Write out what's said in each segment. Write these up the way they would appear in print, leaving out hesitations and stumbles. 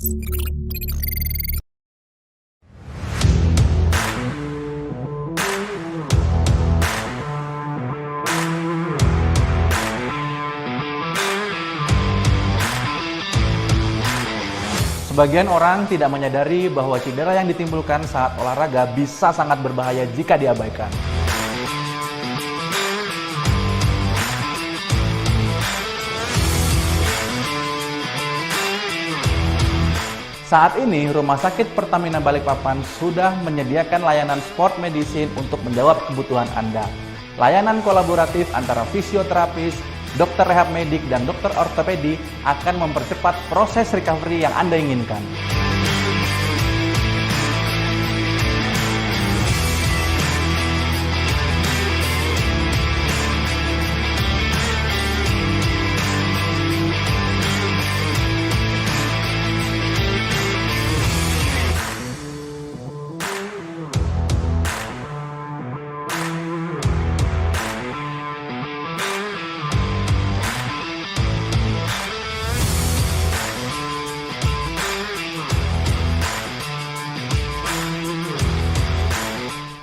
Sebagian orang tidak menyadari bahwa cedera yang ditimbulkan saat olahraga bisa sangat berbahaya jika diabaikan. Saat ini, Rumah Sakit Pertamina Balikpapan sudah menyediakan layanan sport medicine untuk menjawab kebutuhan Anda. Layanan kolaboratif antara fisioterapis, dokter rehab medik, dan dokter ortopedi akan mempercepat proses recovery yang Anda inginkan.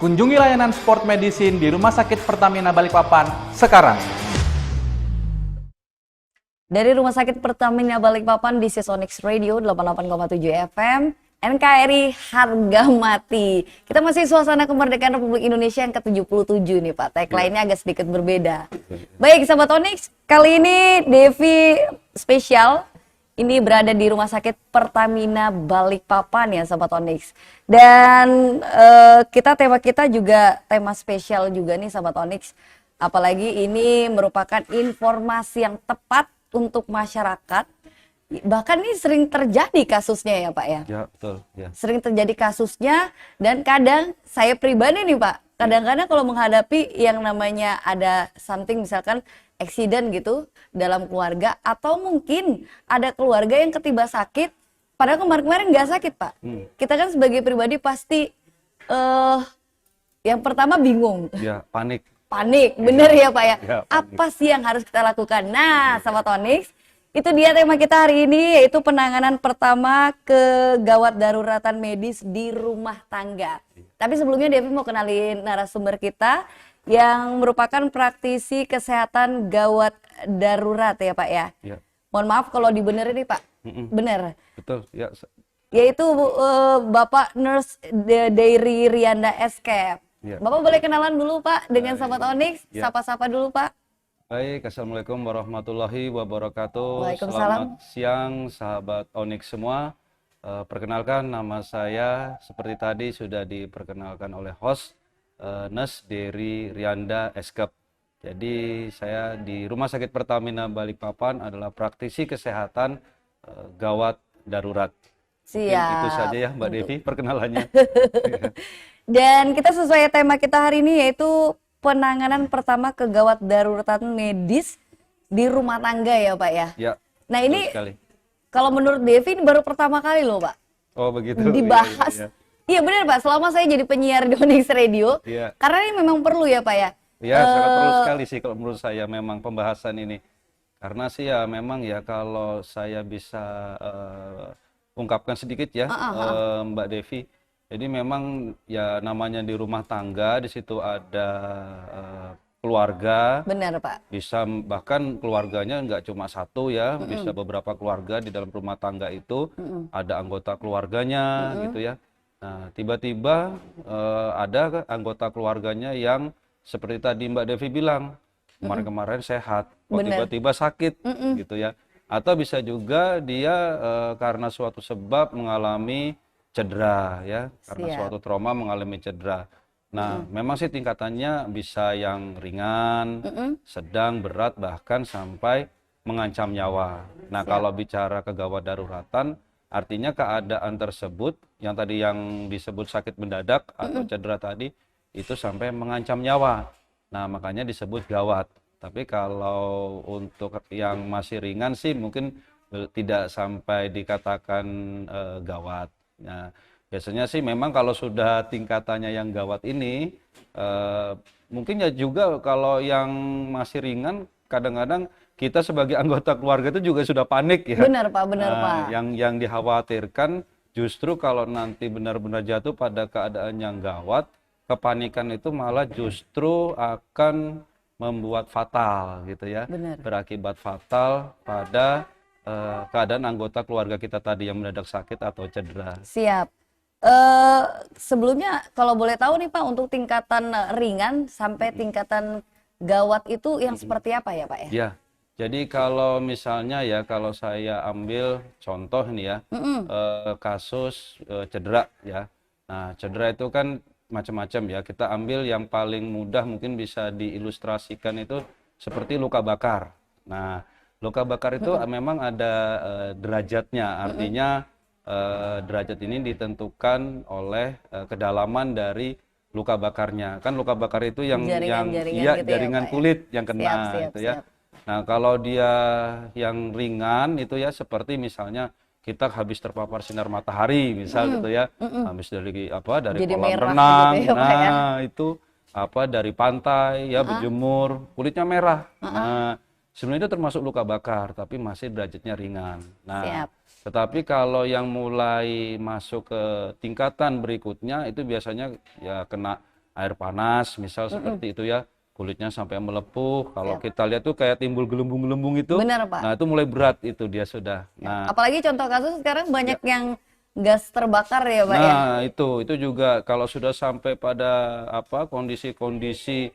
Kunjungi layanan sport medicine di Rumah Sakit Pertamina Balikpapan sekarang. Dari Rumah Sakit Pertamina Balikpapan di Onyx Radio 88,7 FM, NKRI harga mati. Kita masih suasana kemerdekaan Republik Indonesia yang ke-77 nih Pak. Tagline-nya agak sedikit berbeda. Baik sahabat Onyx, kali ini Devi spesial. Ini berada di Rumah Sakit Pertamina Balikpapan ya Sobat Onyx. Dan tema kita juga tema spesial juga nih Sobat Onyx. Apalagi ini merupakan informasi yang tepat untuk masyarakat. Bahkan ini sering terjadi kasusnya ya Pak ya? Ya betul. Ya. Sering terjadi kasusnya dan kadang saya pribadi nih Pak. Kadang-kadang kalau menghadapi yang namanya ada something misalkan accident gitu dalam keluarga atau mungkin ada keluarga yang ketiba sakit padahal kemarin-kemarin nggak sakit Pak. Kita kan sebagai pribadi pasti yang pertama bingung. Ya, panik. Panik, bener ya Pak ya? Ya, apa sih yang harus kita lakukan? Nah, Sobat Onyx, itu dia tema kita hari ini yaitu penanganan pertama kegawat daruratan medis di rumah tangga. Tapi sebelumnya Devi mau kenalin narasumber kita yang merupakan praktisi kesehatan gawat darurat ya Pak ya. Ya. Mohon maaf kalau dibenerin nih Pak. Bener. Betul. Ya. Yaitu Bapak Nurse Dairy Rianda Escape. Ya. Bapak boleh kenalan dulu Pak dengan sahabat Onyx. Ya. Sapa-sapa dulu Pak. Baik, Assalamualaikum warahmatullahi wabarakatuh. Waalaikumsalam. Selamat siang sahabat Onyx semua. Perkenalkan nama saya seperti tadi sudah diperkenalkan oleh host Nurse Dairy Rianda Escape. Jadi saya di Rumah Sakit Pertamina Balikpapan adalah praktisi kesehatan gawat darurat. Mungkin itu saja ya Mbak Devi perkenalannya. Dan kita sesuai tema kita hari ini yaitu penanganan pertama kegawat daruratan medis di rumah tangga ya Pak ya. Ya. Nah ini Sekali. kalau menurut Devi ini baru pertama kali loh Pak. Oh begitu. Dibahas. Iya, iya. Iya benar Pak, selama saya jadi penyiar di Onyx Radio, Iya. karena ini memang perlu ya Pak ya. Ya, sangat perlu sekali sih kalau menurut saya memang pembahasan ini. Karena sih ya memang ya kalau saya bisa ungkapkan sedikit ya Mbak Devi. Jadi memang ya namanya di rumah tangga, di situ ada keluarga. Benar Pak. Bisa bahkan keluarganya nggak cuma satu ya, bisa beberapa keluarga di dalam rumah tangga itu. Ada anggota keluarganya gitu ya. Nah tiba-tiba ada anggota keluarganya yang seperti tadi Mbak Devi bilang, kemarin-kemarin sehat, kok tiba-tiba sakit gitu ya. Atau bisa juga dia karena suatu sebab mengalami cedera ya, karena suatu trauma mengalami cedera. Nah, memang sih tingkatannya bisa yang ringan, sedang, berat, bahkan sampai mengancam nyawa. Nah, kalau bicara kegawat daruratan, artinya keadaan tersebut, yang tadi yang disebut sakit mendadak atau cedera tadi, itu sampai mengancam nyawa. Nah, makanya disebut gawat. Tapi kalau untuk yang masih ringan sih mungkin tidak sampai dikatakan gawat. Nah, biasanya sih memang kalau sudah tingkatannya yang gawat ini, mungkin ya juga kalau yang masih ringan kadang-kadang kita sebagai anggota keluarga itu juga sudah panik ya. Benar Pak, benar Pak. Yang dikhawatirkan justru kalau nanti benar-benar jatuh pada keadaan yang gawat, kepanikan itu malah justru akan membuat fatal gitu ya. Benar. Berakibat fatal pada keadaan anggota keluarga kita tadi yang mendadak sakit atau cedera. Siap. Sebelumnya kalau boleh tahu nih Pak, untuk tingkatan ringan sampai tingkatan gawat itu yang seperti apa ya Pak ya? Ya, jadi kalau misalnya ya, kalau saya ambil contoh nih ya, kasus cedera ya. Nah, cedera itu kan macam-macam ya. Kita ambil yang paling mudah mungkin bisa diilustrasikan itu seperti luka bakar. Nah, luka bakar itu memang ada derajatnya, artinya derajat ini ditentukan oleh kedalaman dari luka bakarnya. Kan luka bakar itu yang jaringan Pak, kulit yang kena siap, itu ya. siap. Nah, kalau dia yang ringan itu ya seperti misalnya kita habis terpapar sinar matahari misal gitu ya. Habis dari Jadi kolam merah renang. gitu ya, Pak, ya. Nah, itu dari pantai ya berjemur, kulitnya merah. Nah, sebenarnya itu termasuk luka bakar tapi masih derajatnya ringan. Nah, Siap. tetapi kalau yang mulai masuk ke tingkatan berikutnya itu biasanya ya kena air panas misal seperti itu ya, kulitnya sampai melepuh. Kalau kita lihat tuh kayak timbul gelembung-gelembung itu. Benar, Pak. Nah, itu mulai berat itu dia sudah. Nah, Apalagi contoh kasus sekarang banyak yang gas terbakar ya Pak ya? nah itu juga kalau sudah sampai pada kondisi-kondisi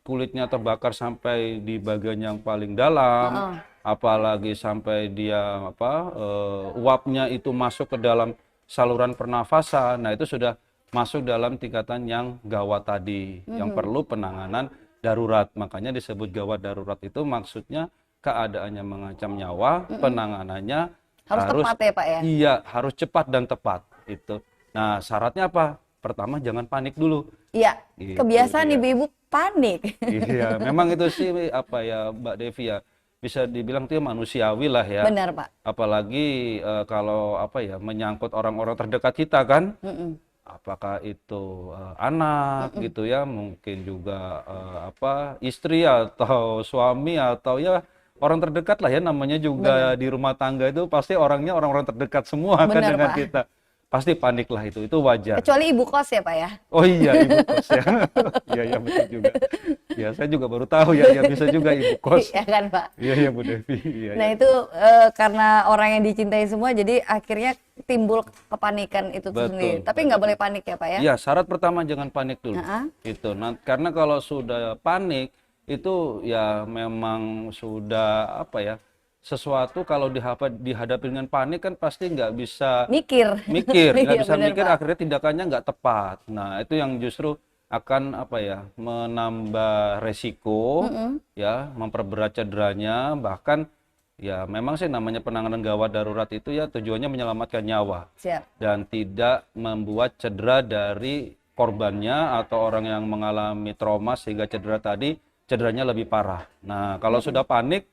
kulitnya terbakar sampai di bagian yang paling dalam, apalagi sampai dia uapnya itu masuk ke dalam saluran pernafasan. Nah, itu sudah masuk dalam tingkatan yang gawat tadi, yang perlu penanganan darurat. Makanya disebut gawat darurat itu maksudnya keadaannya mengancam nyawa, penanganannya Harus tepat ya Pak ya? Iya, harus cepat dan tepat itu. Nah, syaratnya apa? Pertama, jangan panik dulu. Iya, Gitu, kebiasaan iya. ibu-ibu panik. Iya, memang itu sih Mbak Devi ya, bisa dibilang itu manusiawi lah ya. Benar Pak. Apalagi kalau menyangkut orang-orang terdekat kita kan. Apakah itu anak gitu ya, mungkin juga istri atau suami atau ya orang terdekat lah ya, namanya juga di rumah tangga itu pasti orangnya orang-orang terdekat semua kan Benar, dengan Pak. kita. Pasti panik lah itu wajar. Kecuali ibu kos ya Pak ya? Oh iya, ibu kos ya. Iya betul juga. Ya saya juga baru tahu ya bisa juga ibu kos. Iya kan Pak? Iya Bu Devi. Iya, Nah iya. itu karena orang yang dicintai semua, jadi akhirnya timbul kepanikan itu Betul, sendiri. Tapi nggak boleh panik ya Pak ya? Iya, syarat pertama jangan panik dulu. Itu. Nah, karena kalau sudah panik itu ya memang sudah sesuatu kalau dihadapi dengan panik kan pasti nggak bisa Mikir. nggak Iya, bisa benar, mikir, Pak. akhirnya tindakannya nggak tepat. Nah, itu yang justru akan menambah resiko ya, memperberat cederanya, bahkan ya memang sih namanya penanganan gawat darurat itu ya tujuannya menyelamatkan nyawa Siap. dan tidak membuat cedera dari korbannya atau orang yang mengalami trauma sehingga cederanya lebih parah. Nah, kalau sudah panik,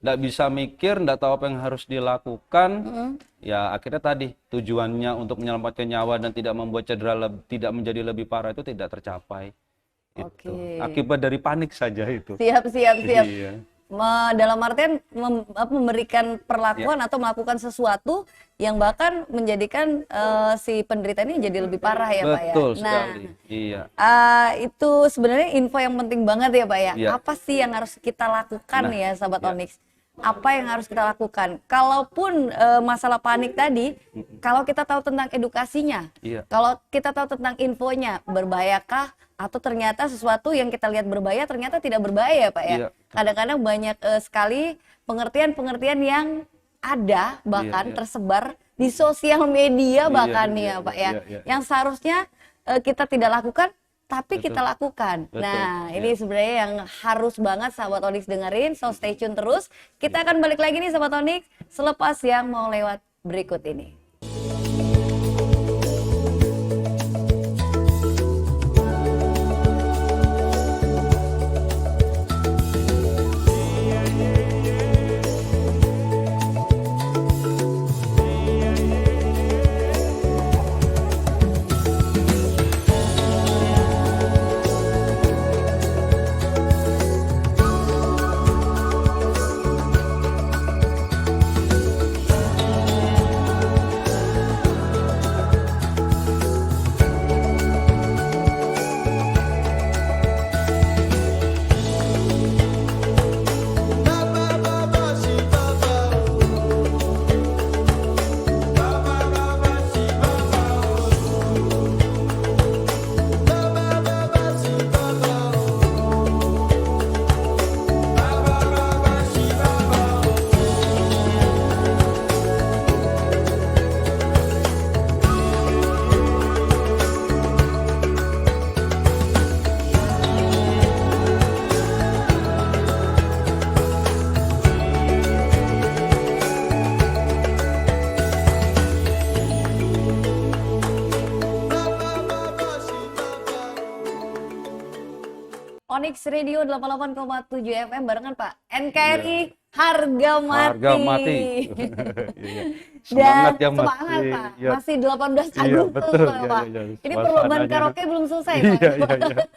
nggak bisa mikir, nggak tahu apa yang harus dilakukan, ya akhirnya tadi tujuannya untuk menyelamatkan nyawa dan tidak membuat cedera tidak menjadi lebih parah itu tidak tercapai. Itu Oke. akibat dari panik saja itu. Siap. Iya. Dalam artian memberikan perlakuan atau melakukan sesuatu yang bahkan menjadikan si penderita ini jadi lebih parah ya Pak ya? Betul Nah, sekali. Iya. itu sebenarnya info yang penting banget ya Pak ya. Iya. Apa sih yang harus kita lakukan Nah, ya Sahabat iya. Onyx? Apa yang harus kita lakukan? Kalaupun masalah panik tadi, kalau kita tahu tentang edukasinya, Iya. kalau kita tahu tentang infonya, berbahayakah atau ternyata sesuatu yang kita lihat berbahaya ternyata tidak berbahaya Pak ya? Iya. Kadang-kadang banyak sekali pengertian-pengertian yang ada bahkan iya. tersebar di sosial media bahkan iya, ya Pak ya, iya. yang seharusnya kita tidak lakukan tapi Betul. kita lakukan. Betul, Nah, iya. ini sebenarnya yang harus banget Sahabat Onyx dengerin, so stay tune terus. Kita akan balik lagi nih Sahabat Onyx selepas yang mau lewat berikut ini. Onyx Radio 88,7 FM barengan Pak NKRI Harga Mati. Harga mati. Iya. Dan Semangat ya Mas. semangat Pak. Iya. Masih 18 Iya, Agustus betul. Pak. Iya, iya. Ini perlombaan Suasananya. karaoke belum selesai Pak. Iya, iya, iya.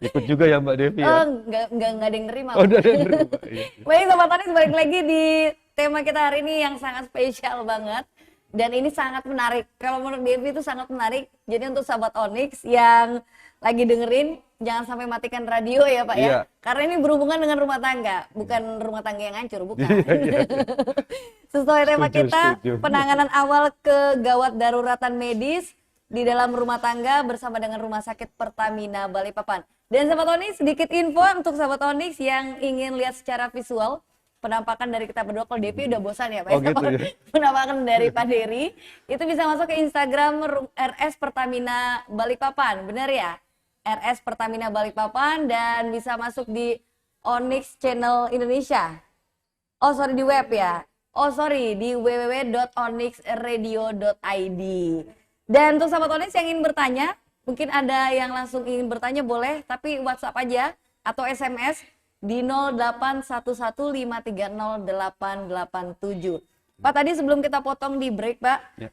Ikut juga ya Mbak Devi ya. Enggak ada yang nerima. Oh, Pak. udah nerima. Iya. Baik Sobat Onyx, balik lagi di tema kita hari ini yang sangat spesial banget. Dan ini sangat menarik. Kalau menurut Devi itu sangat menarik. Jadi untuk Sobat Onyx yang lagi dengerin, jangan sampai matikan radio ya Pak ya. Iya. Karena ini berhubungan dengan rumah tangga. Bukan rumah tangga yang hancur, bukan. Iya, iya. Sesuai tema Setuju, kita, setuju. penanganan awal kegawat daruratan medis di dalam rumah tangga bersama dengan Rumah Sakit Pertamina Balikpapan. Dan Sobat Onyx, sedikit info untuk Sobat Onyx yang ingin lihat secara visual penampakan dari kita berdua. Kalau Devi udah bosan ya Pak. Oh, gitu ya. Penampakan dari Pak Dery itu bisa masuk ke Instagram RS Pertamina Balikpapan, benar ya? RS Pertamina Balikpapan, dan bisa masuk di Onyx Channel Indonesia. Oh sorry, di web ya. Oh sorry, di www.onyxradio.id. Dan untuk sahabat Onyx yang ingin bertanya, mungkin ada yang langsung ingin bertanya boleh, tapi WhatsApp aja atau SMS di 0811530887. Pak, tadi sebelum kita potong di break Pak, Ya.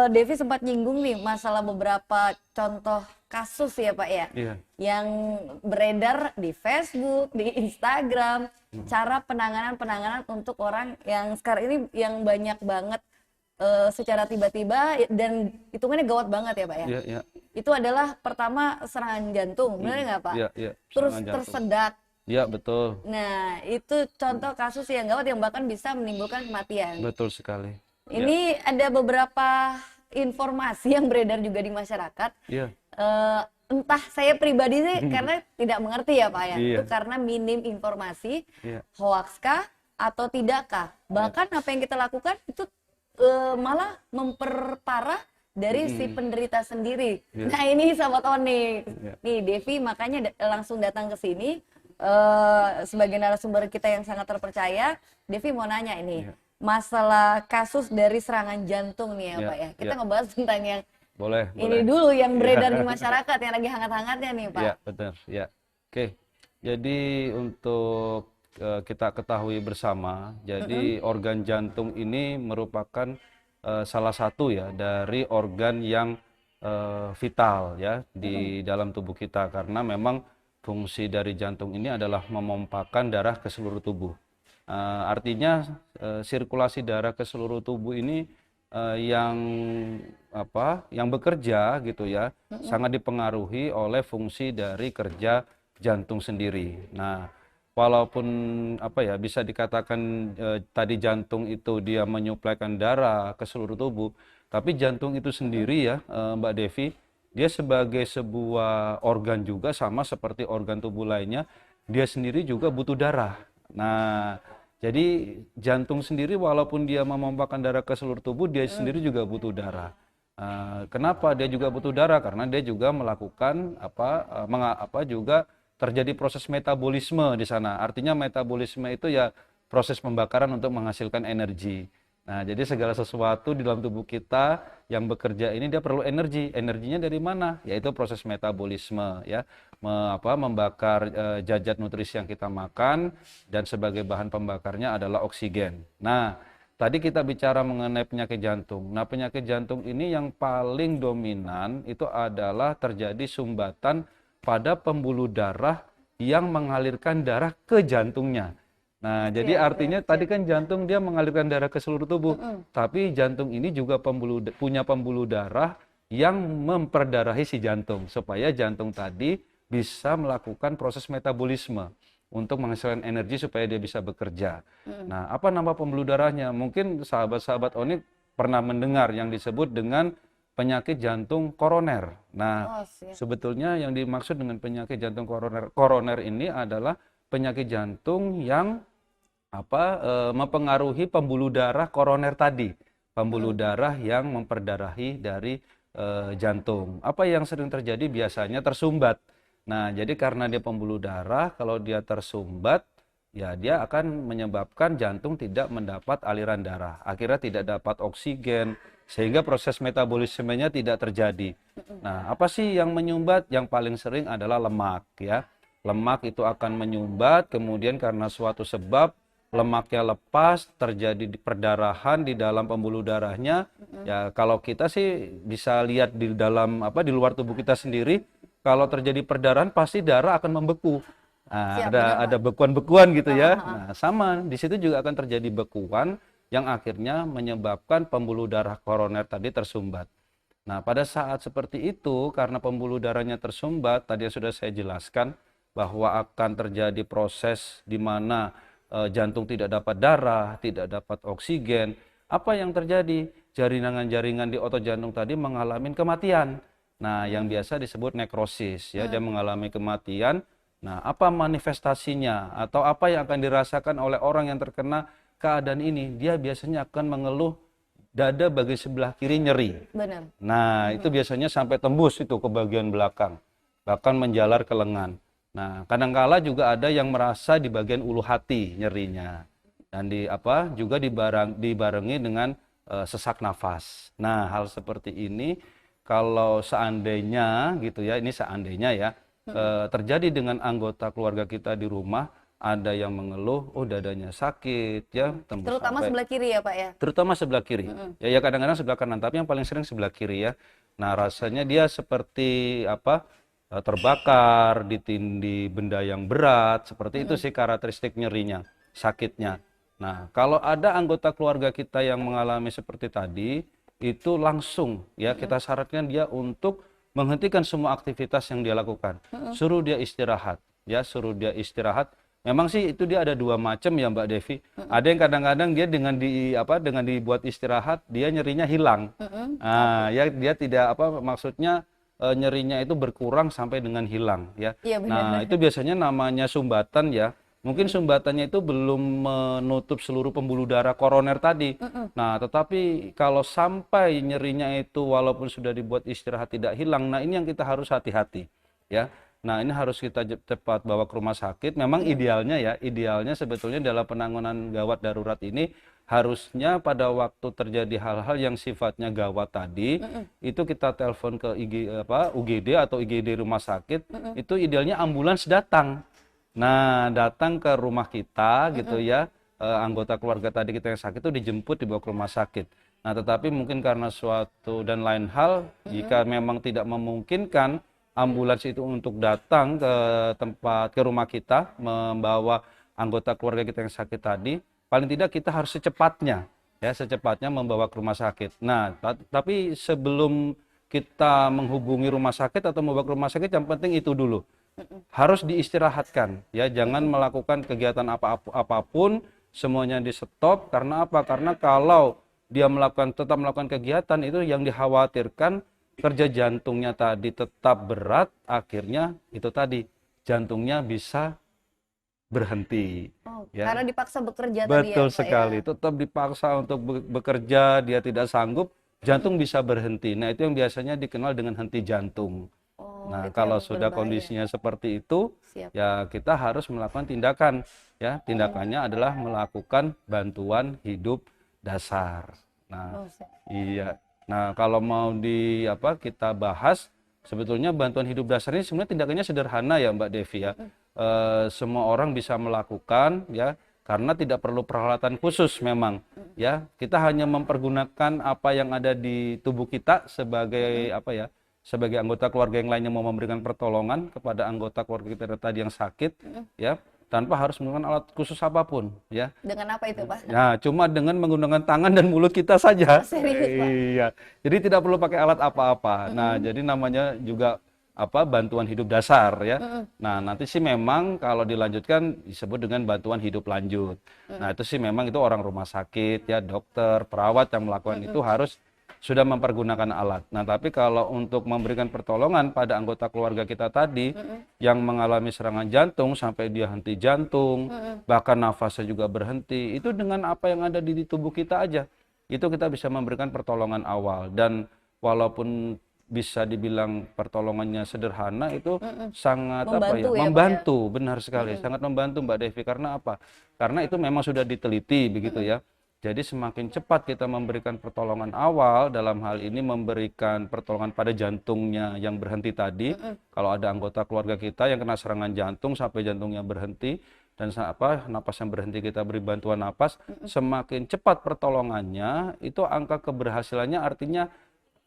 Devi sempat nyinggung nih masalah beberapa contoh kasus ya Pak ya, Iya. yang beredar di Facebook, di Instagram, cara penanganan untuk orang yang sekarang ini yang banyak banget secara tiba-tiba dan hitungannya gawat banget ya Pak ya. Iya, iya. Itu adalah pertama serangan jantung, benar nggak Pak? Iya, iya. Terus Serangan jantung. tersedak. Iya, betul. Nah, itu contoh kasus yang gawat yang bahkan bisa menimbulkan kematian. Betul sekali. Ini ada beberapa informasi yang beredar juga di masyarakat. Iya. Entah saya pribadi sih karena tidak mengerti ya Pak ya. Iya. Itu karena minim informasi, Iya. hoax kah atau tidakkah. Bahkan apa yang kita lakukan itu malah memperparah dari si penderita sendiri. Iya. Nah ini Sobat Onyx. Iya. Nih Devi makanya langsung datang ke sini sebagai narasumber kita yang sangat terpercaya. Devi mau nanya ini. Iya. Masalah kasus dari serangan jantung nih ya Iya, Pak ya. Kita iya. ngebahas tentang yang Boleh, ini boleh. dulu yang beredar di masyarakat yang lagi hangat-hangatnya nih Pak. Iya, benar. Ya. Oke. Jadi untuk kita ketahui bersama, jadi organ jantung ini merupakan salah satu ya dari organ yang vital ya di dalam tubuh kita, karena memang fungsi dari jantung ini adalah memompakan darah ke seluruh tubuh. Artinya sirkulasi darah ke seluruh tubuh ini yang bekerja gitu ya, sangat dipengaruhi oleh fungsi dari kerja jantung sendiri. Nah, walaupun bisa dikatakan tadi jantung itu dia menyuplaikan darah ke seluruh tubuh, tapi jantung itu sendiri ya Mbak Devi, dia sebagai sebuah organ juga sama seperti organ tubuh lainnya, dia sendiri juga butuh darah. Nah, jadi jantung sendiri walaupun dia memompakan darah ke seluruh tubuh, dia sendiri juga butuh darah. Kenapa dia juga butuh darah? Karena dia juga melakukan juga terjadi proses metabolisme di sana. Artinya metabolisme itu ya proses pembakaran untuk menghasilkan energi. Nah, jadi segala sesuatu di dalam tubuh kita yang bekerja ini dia perlu energi. Energinya dari mana? Yaitu proses metabolisme ya. Membakar zat nutrisi yang kita makan, dan sebagai bahan pembakarnya adalah oksigen. Nah, tadi kita bicara mengenai penyakit jantung. Nah, penyakit jantung ini yang paling dominan itu adalah terjadi sumbatan pada pembuluh darah yang mengalirkan darah ke jantungnya. Nah, jadi artinya tadi kan jantung dia mengalirkan darah ke seluruh tubuh, tapi jantung ini juga punya pembuluh darah yang memperdarahi si jantung, supaya jantung tadi bisa melakukan proses metabolisme untuk menghasilkan energi supaya dia bisa bekerja. Nah, apa nama pembuluh darahnya? Mungkin sahabat-sahabat Onyx pernah mendengar yang disebut dengan penyakit jantung koroner. Nah, sebetulnya yang dimaksud dengan penyakit jantung koroner ini adalah penyakit jantung yang mempengaruhi pembuluh darah koroner tadi, pembuluh darah yang memperdarahi dari jantung. Apa yang sering terjadi biasanya tersumbat. Nah, jadi karena dia pembuluh darah, kalau dia tersumbat, ya dia akan menyebabkan jantung tidak mendapat aliran darah. Akhirnya tidak dapat oksigen, sehingga proses metabolismenya tidak terjadi. Nah, apa sih yang menyumbat? Yang paling sering adalah lemak ya. lemak itu akan menyumbat, kemudian karena suatu sebab lemaknya lepas, terjadi perdarahan di dalam pembuluh darahnya. Ya kalau kita sih bisa lihat di dalam di luar tubuh kita sendiri, kalau terjadi perdarahan pasti darah akan membeku. Nah, ada bekuan-bekuan gitu ya. Nah, sama di situ juga akan terjadi bekuan yang akhirnya menyebabkan pembuluh darah koroner tadi tersumbat. Nah, pada saat seperti itu karena pembuluh darahnya tersumbat, tadi yang sudah saya jelaskan bahwa akan terjadi proses di mana jantung tidak dapat darah, tidak dapat oksigen. Apa yang terjadi? Jaringan-jaringan di otot jantung tadi mengalami kematian. Nah, yang biasa disebut nekrosis ya, dia mengalami kematian. Nah, apa manifestasinya atau apa yang akan dirasakan oleh orang yang terkena keadaan ini? Dia biasanya akan mengeluh dada bagian sebelah kiri nyeri. Benar. Nah, itu biasanya sampai tembus itu ke bagian belakang, bahkan menjalar ke lengan. Nah, kadangkala juga ada yang merasa di bagian ulu hati nyerinya. Dan juga dibarengi dengan sesak nafas. Nah, hal seperti ini kalau seandainya gitu ya, ini seandainya ya, terjadi dengan anggota keluarga kita di rumah, ada yang mengeluh, oh dadanya sakit ya, tembus Terutama sampai sebelah kiri ya Pak ya? terutama sebelah kiri. Ya kadang-kadang sebelah kanan, tapi yang paling sering sebelah kiri ya. Nah, rasanya dia seperti terbakar, ditindih benda yang berat, seperti itu sih karakteristik nyerinya, sakitnya. Nah, kalau ada anggota keluarga kita yang mengalami seperti tadi, itu langsung ya kita syaratkan dia untuk menghentikan semua aktivitas yang dia lakukan. Suruh dia istirahat, ya suruh dia istirahat. Memang sih itu dia ada dua macam ya Mbak Devi. Ada yang kadang-kadang dia dengan dibuat istirahat dia nyerinya hilang. Nah, ya dia tidak maksudnya nyerinya itu berkurang sampai dengan hilang ya. Iya, Nah, itu biasanya namanya sumbatan ya. Mungkin sumbatannya itu belum menutup seluruh pembuluh darah koroner tadi. Nah, tetapi kalau sampai nyerinya itu walaupun sudah dibuat istirahat tidak hilang, nah ini yang kita harus hati-hati ya. Nah, ini harus kita cepat bawa ke rumah sakit. Memang idealnya sebetulnya dalam penanganan gawat darurat ini harusnya pada waktu terjadi hal-hal yang sifatnya gawat tadi, itu kita telepon ke UGD atau IGD rumah sakit, itu idealnya ambulans datang. Nah, datang ke rumah kita gitu ya, anggota keluarga tadi kita yang sakit itu dijemput dibawa ke rumah sakit. Nah, tetapi mungkin karena suatu dan lain hal, jika memang tidak memungkinkan ambulans itu untuk datang ke rumah kita membawa anggota keluarga kita yang sakit tadi, paling tidak kita harus secepatnya membawa ke rumah sakit. Nah, tapi sebelum kita menghubungi rumah sakit atau membawa ke rumah sakit, yang penting itu dulu harus diistirahatkan ya, jangan melakukan kegiatan apapun, semuanya di stop. Karena apa? Karena kalau dia tetap melakukan kegiatan, itu yang dikhawatirkan kerja jantungnya tadi tetap berat, akhirnya itu tadi jantungnya bisa berhenti. Ya. Karena dipaksa bekerja Betul tadi ya, sekali, Pak ya? tetap dipaksa untuk bekerja, dia tidak sanggup, jantung bisa berhenti. Nah, itu yang biasanya dikenal dengan henti jantung. Nah, Itu kalau yang sudah berbahaya. kondisinya seperti itu, Siap. ya kita harus melakukan tindakan. Ya, tindakannya adalah melakukan bantuan hidup dasar. Nah, siap. iya. Nah, kalau mau kita bahas, sebetulnya bantuan hidup dasar ini sebenarnya tindakannya sederhana ya Mbak Devi ya. Semua orang bisa melakukan ya, karena tidak perlu peralatan khusus memang ya. Kita hanya mempergunakan apa yang ada di tubuh kita sebagai sebagai anggota keluarga yang lainnya mau memberikan pertolongan kepada anggota keluarga kita tadi yang sakit ya, tanpa harus menggunakan alat khusus apapun ya. Dengan apa itu Pak? Nah, cuma dengan menggunakan tangan dan mulut kita saja. Serius, Pak? Iya. Jadi tidak perlu pakai alat apa-apa. Nah, jadi namanya juga bantuan hidup dasar ya. Nah, nanti sih memang kalau dilanjutkan disebut dengan bantuan hidup lanjut. Nah, itu sih memang itu orang rumah sakit ya, dokter, perawat yang melakukan itu harus sudah mempergunakan alat. Nah, tapi kalau untuk memberikan pertolongan pada anggota keluarga kita tadi yang mengalami serangan jantung sampai dia henti jantung, bahkan nafasnya juga berhenti, itu dengan apa yang ada di tubuh kita aja, itu kita bisa memberikan pertolongan awal. Dan walaupun bisa dibilang pertolongannya sederhana, itu sangat membantu, benar sekali, sangat membantu Mbak Devi. Karena apa? Karena itu memang sudah diteliti begitu ya. Jadi semakin cepat kita memberikan pertolongan awal, dalam hal ini memberikan pertolongan pada jantungnya yang berhenti tadi. Kalau ada anggota keluarga kita yang kena serangan jantung sampai jantungnya berhenti dan napas yang berhenti, kita beri bantuan napas, semakin cepat pertolongannya, itu angka keberhasilannya artinya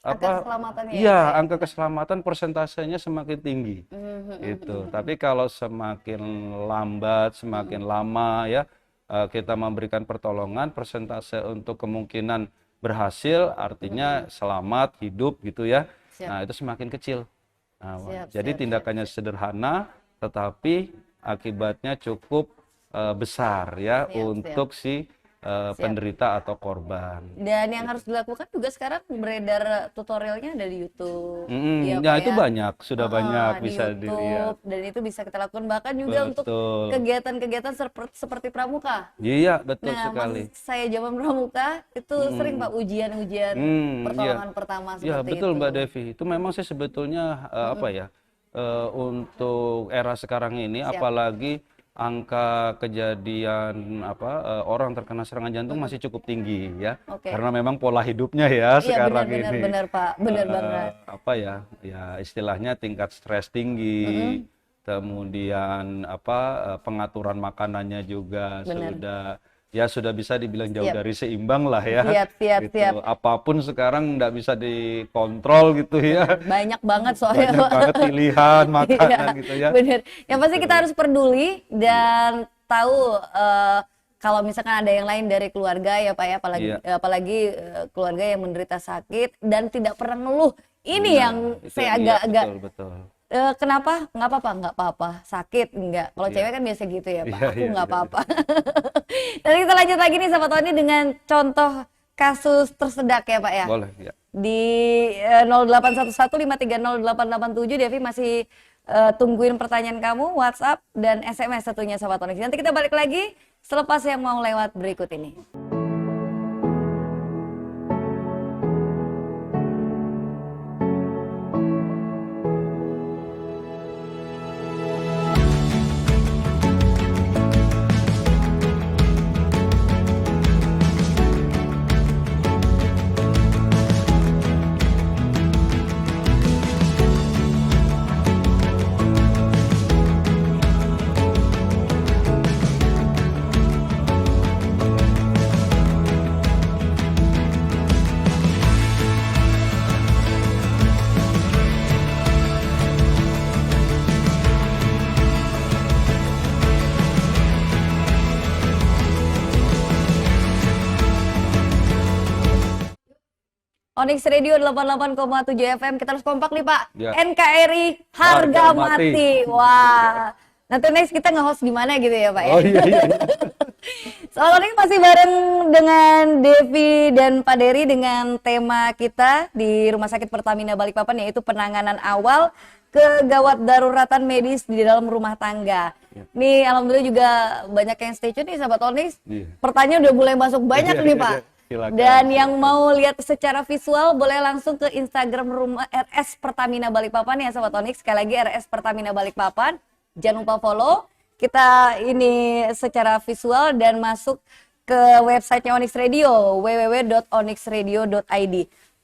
keselamatannya iya, angka keselamatan persentasenya semakin tinggi. Itu. Tapi kalau semakin lambat, semakin lama ya kita memberikan pertolongan, persentase untuk kemungkinan berhasil artinya selamat hidup gitu ya. Nah, itu semakin kecil. Nah, jadi tindakannya sederhana tetapi akibatnya cukup besar ya untuk si penderita atau korban. Dan yang harus dilakukan juga sekarang beredar tutorialnya ada di YouTube. Ya, Ya, Pak, itu ya. banyak, sudah banyak Di bisa YouTube, dilihat. dan itu bisa kita lakukan bahkan juga untuk Betul. kegiatan-kegiatan seperti pramuka. Iya, betul Nah, sekali. pas saya zaman pramuka itu sering Pak ujian-ujian pertolongan pertama Ya, seperti betul itu. Mbak Devi. Itu memang sih sebetulnya untuk era sekarang ini, apalagi angka kejadian orang terkena serangan jantung masih cukup tinggi ya. Karena memang pola hidupnya ya sekarang ini. Benar Pak, benar banget. Ya istilahnya tingkat stres tinggi, kemudian pengaturan makanannya juga sudah bisa dibilang jauh dari seimbang lah ya. Siap. Apapun sekarang nggak bisa dikontrol gitu ya. Banyak banget soalnya. Banyak banget pilihan makanan gitu ya. Bener. Yang pasti kita harus peduli dan tahu kalau misalkan ada yang lain dari keluarga ya Pak ya, apalagi keluarga yang menderita sakit dan tidak pernah ngeluh. Ini yang saya agak-agak betul. Kenapa? Nggak apa-apa, sakit enggak. Kalau cewek kan biasa gitu ya Pak, aku nggak apa-apa. Dan kita lanjut lagi nih Sahabat Tony dengan contoh kasus tersedak ya Pak ya. Boleh ya. Di 0811530887 Devi masih tungguin pertanyaan kamu, WhatsApp dan SMS tentunya Sahabat Tony. Nanti kita balik lagi selepas yang mau lewat berikut ini. Onyx Radio 88,7 FM, kita harus kompak nih Pak. Ya. NKRI harga mati. Wah. Nanti next kita nge-host di mana gitu ya Pak ya. Oh iya. Soalnya ini masih bareng dengan Devi dan Pak Dery dengan tema kita di Rumah Sakit Pertamina Balikpapan, yaitu penanganan awal kegawat daruratan medis di dalam rumah tangga. Nih alhamdulillah juga banyak yang stay tune nih Sahabat Onyx. Pertanyaan udah mulai masuk banyak nih Pak. Silakan. Dan yang mau lihat secara visual boleh langsung ke Instagram Rumah RS Pertamina Balikpapan ya Sahabat Onyx. Sekali lagi RS Pertamina Balikpapan. Jangan lupa follow. Kita ini secara visual dan masuk ke websitenya Onyx Radio, www.onyxradio.id.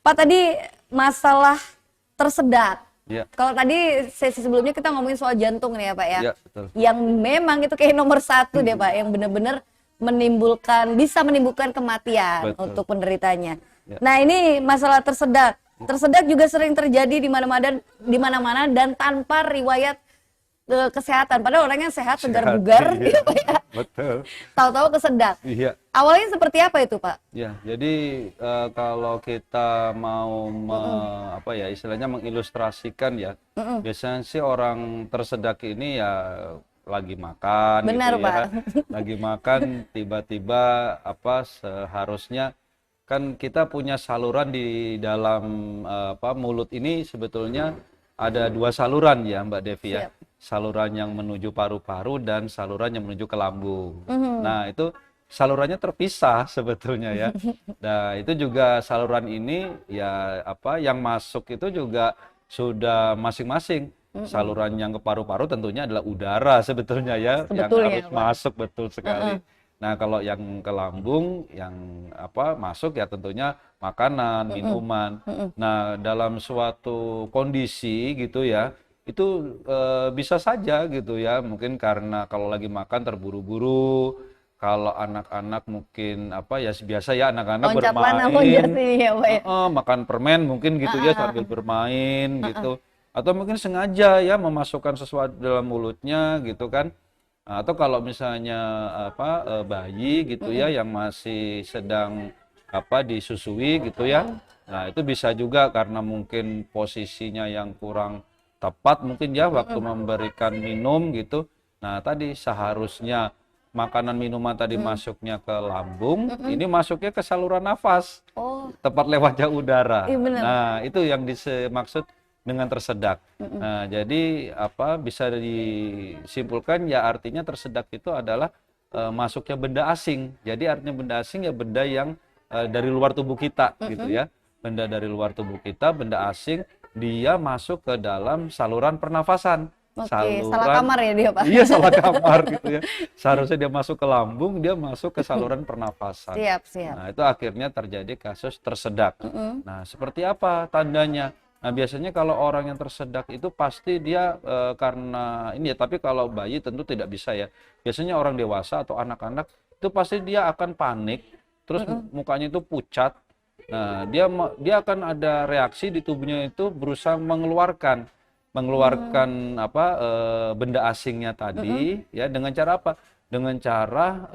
Pak, tadi masalah tersedak. Ya. Kalau tadi sesi sebelumnya kita ngomongin soal jantung nih ya Pak ya. Ya, betul. Yang memang itu kayak nomor satu deh Pak, yang benar-benar bisa menimbulkan kematian untuk penderitanya. Ya. Nah ini masalah tersedak. Tersedak juga sering terjadi di mana-mana dan tanpa riwayat kesehatan. Padahal orangnya sehat, segar bugar, iya. gitu ya. Betul. Tahu-tahu kesedak. Iya. Awalnya seperti apa itu Pak? Ya, jadi kalau kita mau istilahnya mengilustrasikan ya, biasanya sih orang tersedak ini ya lagi makan. Benar gitu Pak. Ya. Lagi makan tiba-tiba seharusnya kan kita punya saluran di dalam mulut ini, sebetulnya ada dua saluran ya Mbak Devi ya. Saluran yang menuju paru-paru dan saluran yang menuju ke lambung. Nah, itu salurannya terpisah sebetulnya ya. Nah, itu juga saluran ini ya yang masuk itu juga sudah masing-masing. Saluran yang ke paru-paru tentunya adalah udara sebetulnya ya, yang harus masuk, betul sekali. Nah, kalau yang ke lambung, yang masuk ya tentunya makanan, minuman. Nah, dalam suatu kondisi gitu ya, itu bisa saja gitu ya. Mungkin karena kalau lagi makan terburu-buru, kalau anak-anak mungkin ya biasa ya anak-anak Loncat lana, loncat bermain, ini ya Pak ya. makan permen mungkin gitu ya sambil bermain gitu. Atau mungkin sengaja ya memasukkan sesuatu dalam mulutnya gitu kan. Atau kalau misalnya bayi gitu ya yang masih sedang disusui gitu ya. Nah, itu bisa juga karena mungkin posisinya yang kurang tepat mungkin ya waktu memberikan minum gitu. Nah, tadi seharusnya makanan minuman tadi masuknya ke lambung, ini masuknya ke saluran nafas, Oh, tepat lewatnya udara. iya benar. Nah, itu yang dimaksud dengan tersedak. Nah, jadi bisa disimpulkan ya artinya tersedak itu adalah masuknya benda asing. Jadi artinya benda asing ya benda yang dari luar tubuh kita gitu ya. Benda dari luar tubuh kita, benda asing, dia masuk ke dalam saluran pernafasan. Oke, salah kamar ya dia Pak. Iya, salah kamar gitu ya. Seharusnya dia masuk ke lambung, dia masuk ke saluran pernafasan. Siap, siap. Nah, itu akhirnya terjadi kasus tersedak. Nah, seperti apa tandanya? Nah, biasanya kalau orang yang tersedak itu pasti dia karena ini ya, tapi kalau bayi tentu tidak bisa ya. Biasanya orang dewasa atau anak-anak itu pasti dia akan panik, terus mukanya itu pucat. Nah, dia akan ada reaksi di tubuhnya itu berusaha mengeluarkan benda asingnya tadi ya dengan cara apa? Dengan cara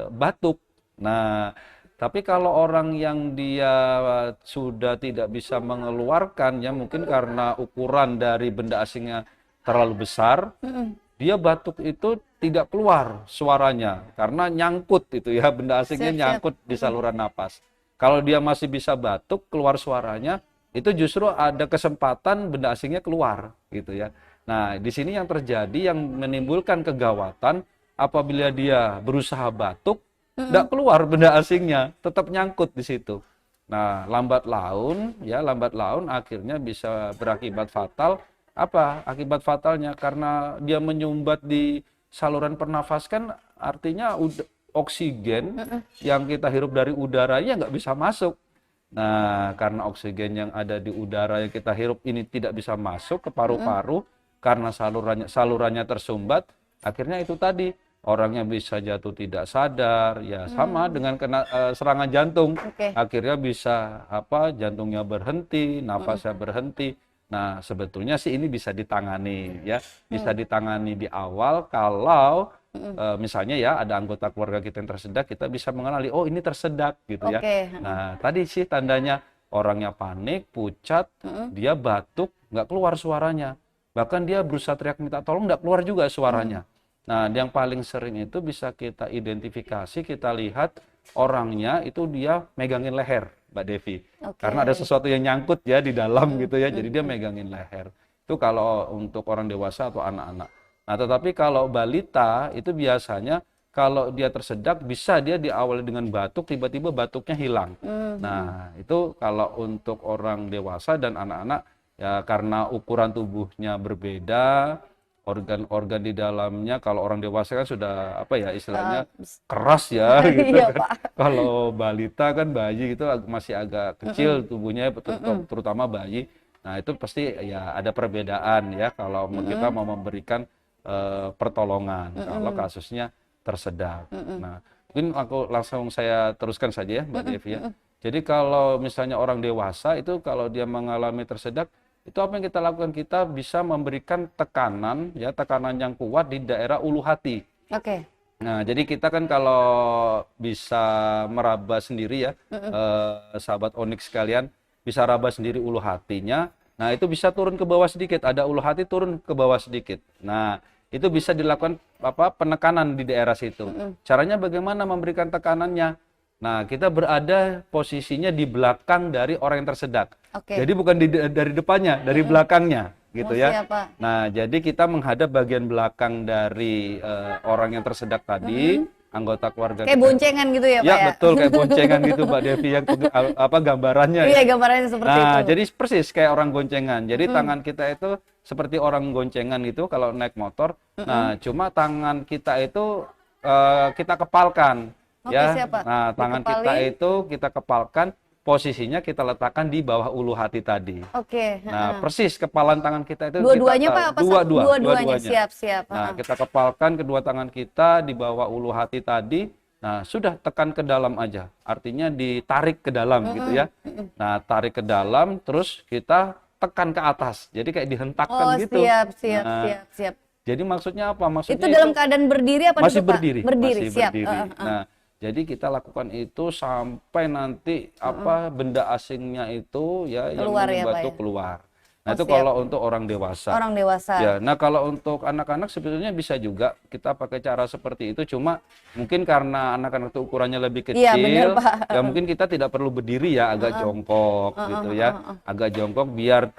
batuk. Nah, tapi kalau orang yang dia sudah tidak bisa mengeluarkan ya mungkin karena ukuran dari benda asingnya terlalu besar, dia batuk itu tidak keluar suaranya karena nyangkut itu ya, benda asingnya nyangkut di saluran napas. Kalau dia masih bisa batuk, keluar suaranya, itu justru ada kesempatan benda asingnya keluar gitu ya. Nah, di sini yang terjadi yang menimbulkan kegawatan apabila dia berusaha batuk, tidak keluar benda asingnya, tetap nyangkut di situ. Nah, lambat laun akhirnya bisa berakibat fatal. Apa akibat fatalnya? Karena dia menyumbat di saluran pernafasan kan artinya oksigen yang kita hirup dari udaranya nggak bisa masuk. Nah, karena oksigen yang ada di udara yang kita hirup ini tidak bisa masuk ke paru-paru karena salurannya tersumbat, akhirnya itu tadi orangnya bisa jatuh tidak sadar, ya sama dengan kena serangan jantung. Akhirnya bisa jantungnya berhenti, nafasnya berhenti. Nah, sebetulnya sih ini bisa ditangani ya, bisa ditangani di awal kalau misalnya ya ada anggota keluarga kita yang tersedak, kita bisa mengenali oh ini tersedak gitu ya. Nah, tadi sih tandanya orangnya panik, pucat, dia batuk, nggak keluar suaranya. Bahkan dia berusaha teriak minta tolong, nggak keluar juga suaranya. Nah, yang paling sering itu bisa kita identifikasi, kita lihat orangnya itu dia megangin leher, Mbak Devi. Karena ada sesuatu yang nyangkut ya di dalam gitu ya, jadi dia megangin leher. Itu kalau untuk orang dewasa atau anak-anak. Nah, tetapi kalau balita itu biasanya kalau dia tersedak bisa dia diawali dengan batuk, tiba-tiba batuknya hilang. Nah, itu kalau untuk orang dewasa dan anak-anak ya karena ukuran tubuhnya berbeda, organ-organ di dalamnya kalau orang dewasa kan sudah istilahnya keras ya gitu kan. Kalau balita kan bayi itu masih agak kecil tubuhnya terutama bayi. Nah, itu pasti ya ada perbedaan ya kalau kita mau memberikan pertolongan kalau kasusnya tersedak. Nah, mungkin aku langsung saya teruskan saja ya Mbak Devi ya. Jadi kalau misalnya orang dewasa itu kalau dia mengalami tersedak, itu apa yang kita lakukan? Kita bisa memberikan tekanan yang kuat di daerah ulu hati. Nah, jadi kita kan kalau bisa meraba sendiri ya, sahabat Onyx sekalian, bisa raba sendiri ulu hatinya. Nah, itu bisa turun ke bawah sedikit, ada ulu hati turun ke bawah sedikit. Nah, itu bisa dilakukan penekanan di daerah situ. Caranya bagaimana memberikan tekanannya? Nah, kita berada posisinya di belakang dari orang yang tersedak. Jadi bukan dari depannya, dari belakangnya gitu ya. Nah, jadi kita menghadap bagian belakang dari orang yang tersedak tadi, anggota keluarga. Kayak boncengan gitu ya, Pak ya? Ya, betul kayak boncengan gitu, Mbak Devi yang gambarannya. Iya, gambarannya seperti itu. Nah, jadi persis kayak orang goncengan. Jadi tangan kita itu seperti orang goncengan gitu kalau naik motor. Nah, cuma tangan kita itu kita kepalkan. Oke, Ya, siapa? nah tangan kita Dikepalin. itu kita kepalkan, posisinya kita letakkan di bawah ulu hati tadi. Oke. Nah, persis kepalan tangan kita itu Dua-duanya kita Pak? Apa dua-duanya. dua-duanya? Siap. Nah, kita kepalkan kedua tangan kita di bawah ulu hati tadi. Nah, sudah tekan ke dalam aja. Artinya ditarik ke dalam gitu ya. Nah, tarik ke dalam terus kita tekan ke atas. Jadi kayak dihentakkan gitu. Siap. Jadi maksudnya apa? Maksudnya Itu dalam keadaan berdiri apa masih duduk, Pak? berdiri. Berdiri, Masih siap. berdiri. Nah, jadi kita lakukan itu sampai nanti benda asingnya itu ya Keluar yang ya, Pak, membantu ya? keluar. Nah, itu siap. kalau untuk orang dewasa. Orang dewasa. Ya, nah kalau untuk anak-anak sebetulnya bisa juga kita pakai cara seperti itu, cuma mungkin karena anak-anak itu ukurannya lebih kecil, Iya, benar, Pak. ya mungkin kita tidak perlu berdiri ya, agak jongkok gitu ya, agak jongkok biar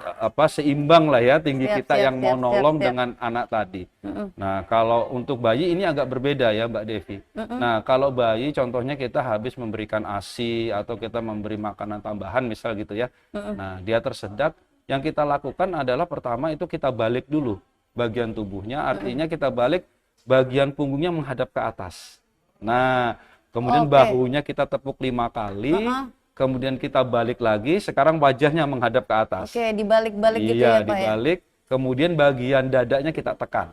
seimbang lah ya tinggi kita yang mau nolong dengan anak tadi. Nah kalau untuk bayi ini agak berbeda ya Mbak Devi. Nah kalau bayi contohnya kita habis memberikan ASI atau kita memberi makanan tambahan misal gitu ya, nah dia tersedak. Yang kita lakukan adalah pertama itu kita balik dulu bagian tubuhnya, artinya kita balik bagian punggungnya menghadap ke atas. Nah, kemudian bahunya kita tepuk 5 kali, kemudian kita balik lagi, sekarang wajahnya menghadap ke atas. Oke, dibalik-balik gitu Iya, ya Pak dibalik, kemudian bagian dadanya kita tekan.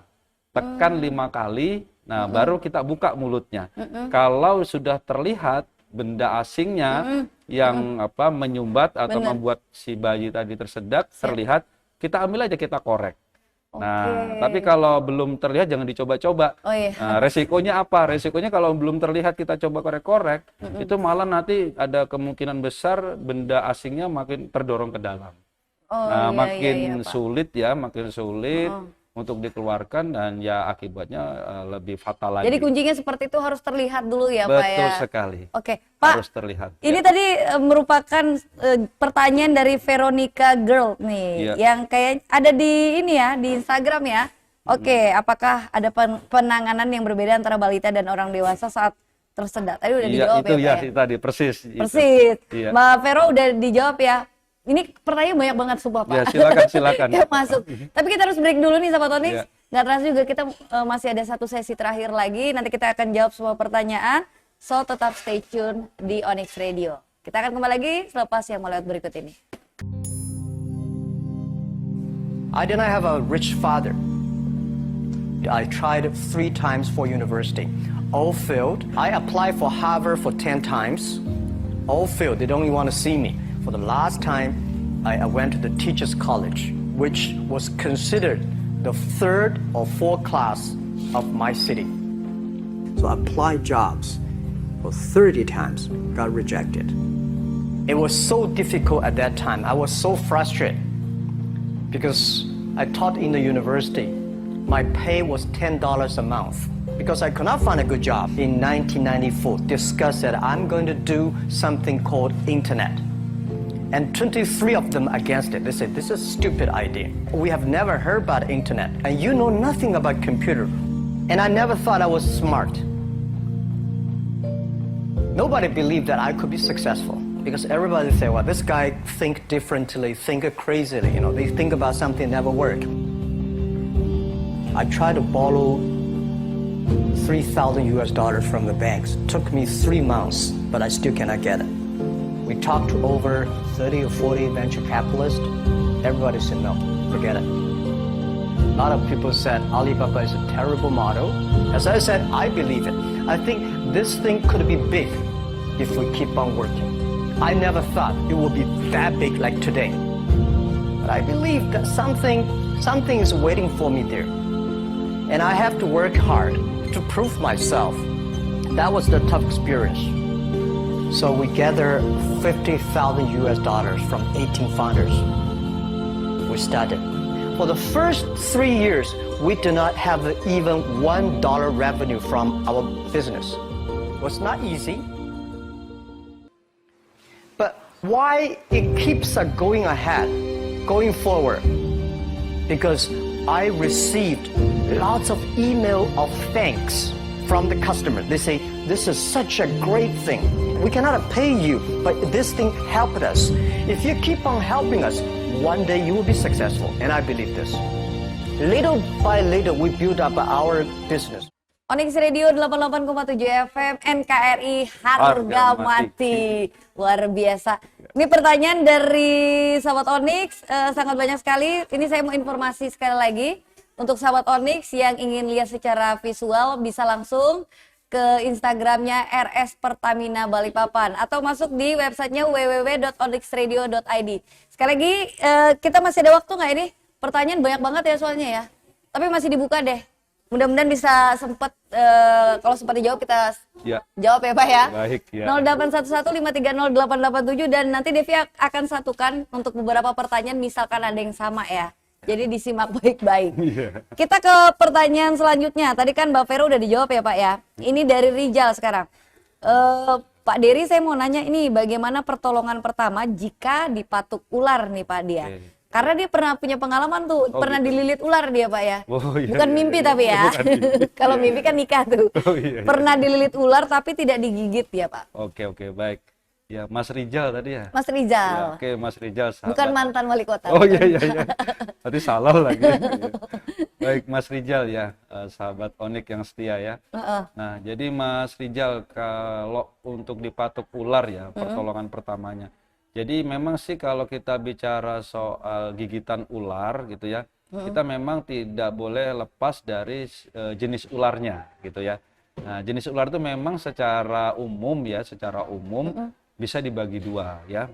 Tekan 5 kali, nah baru kita buka mulutnya. Kalau sudah terlihat benda asingnya yang menyumbat atau membuat si bayi tadi tersedak terlihat, kita ambil aja, kita korek. Nah, tapi kalau belum terlihat jangan dicoba-coba. Nah, resikonya apa? Resikonya kalau belum terlihat kita coba korek-korek, itu malah nanti ada kemungkinan besar benda asingnya makin terdorong ke dalam. Makin sulit ya, makin sulit untuk dikeluarkan dan ya akibatnya lebih fatal lagi. Jadi kuncinya seperti itu, harus terlihat dulu ya Pak ya? Betul sekali. Oke, Pak, harus terlihat. Ini tadi merupakan pertanyaan dari Veronica Girl nih, yang kayak ada di ini ya, di Instagram ya. Oke, apakah ada penanganan yang berbeda antara balita dan orang dewasa saat tersedak? Tadi udah dijawab itu ya Pak ya? Tadi persis. Persis. Iya. Mbak Vero udah dijawab ya. Ini pertanyaan banyak banget sumpah Pak. Ya, silakan. Ya, masuk. Tapi kita harus break dulu nih Sahabat Onyx. Ya. Nggak terasa juga kita masih ada satu sesi terakhir lagi. Nanti kita akan jawab semua pertanyaan. So tetap stay tune di Onyx Radio. Kita akan kembali lagi selepas yang melewat berikut ini. I did not have a rich father. I tried 3 times for university. All failed. I applied for Harvard for 10 times. All failed. They don't even want to see me. For the last time, I went to the Teachers College, which was considered the 3rd or 4th class of my city. So I applied jobs for 30 times, got rejected. It was so difficult at that time. I was so frustrated because I taught in the university. My pay was $10 a month because I could not find a good job. In 1994, discussed that I'm going to do something called internet. And 23 of them against it. They said, this is a stupid idea. We have never heard about internet, and you know nothing about computer. And I never thought I was smart. Nobody believed that I could be successful, because everybody said, well, this guy think differently, think crazily, they think about something never work. I tried to borrow $3,000 from the banks. Took me 3 months, but I still cannot get it. We talked to over 30 or 40 venture capitalists. Everybody said no, forget it. A lot of people said Alibaba is a terrible model. As I said, I believe it. I think this thing could be big if we keep on working. I never thought it would be that big like today. But I believe that something is waiting for me there. And I have to work hard to prove myself. That was the tough experience. So we gathered $50,000 from 18 founders. We started. For the first 3 years, we did not have even $1 revenue from our business. It was not easy. But why it keeps going ahead, going forward? Because I received lots of email of thanks from the customer. They say, this is such a great thing. We cannot pay you, but this thing helped us. If you keep on helping us, one day you will be successful. And I believe this. Little by little, we build up our business. Onyx Radio 88,7 FM NKRI harga mati. Luar biasa. Ini pertanyaan dari sahabat Onyx sangat banyak sekali. Ini saya mau informasi sekali lagi untuk sahabat Onyx yang ingin lihat secara visual bisa langsung ke Instagramnya RS Pertamina Balikpapan atau masuk di websitenya www.onyxradio.id. Sekali lagi kita masih ada waktu nggak ini? Pertanyaan banyak banget ya soalnya ya. Tapi masih dibuka deh. Mudah-mudahan bisa sempat kalau sempat dijawab kita jawab ya Pak ya. Baik ya. 0811530887 dan nanti Devi akan satukan untuk beberapa pertanyaan misalkan ada yang sama ya. Jadi disimak baik-baik. Kita ke pertanyaan selanjutnya. Tadi kan Mbak Vero udah dijawab ya Pak ya. Ini dari Rijal sekarang. Pak Dery saya mau nanya ini bagaimana pertolongan pertama jika dipatuk ular nih Pak dia. Karena dia pernah punya pengalaman tuh, pernah dililit ular dia Pak ya. Bukan mimpi tapi ya. Kalau mimpi kan nikah tuh. Pernah dililit ular tapi tidak digigit ya Pak. Oke, baik. Ya, Mas Rijal tadi ya? Mas Rijal. Ya, oke, Mas Rijal. Sahabat. Bukan mantan wali kota. Oh iya. Tadi salah lagi. Baik, Mas Rijal ya, sahabat Onyx yang setia ya. Nah, jadi Mas Rijal kalau untuk dipatuk ular ya, pertolongan pertamanya. Jadi memang sih kalau kita bicara soal gigitan ular gitu ya, kita memang tidak boleh lepas dari jenis ularnya gitu ya. Nah, jenis ular itu memang secara umum bisa dibagi dua ya,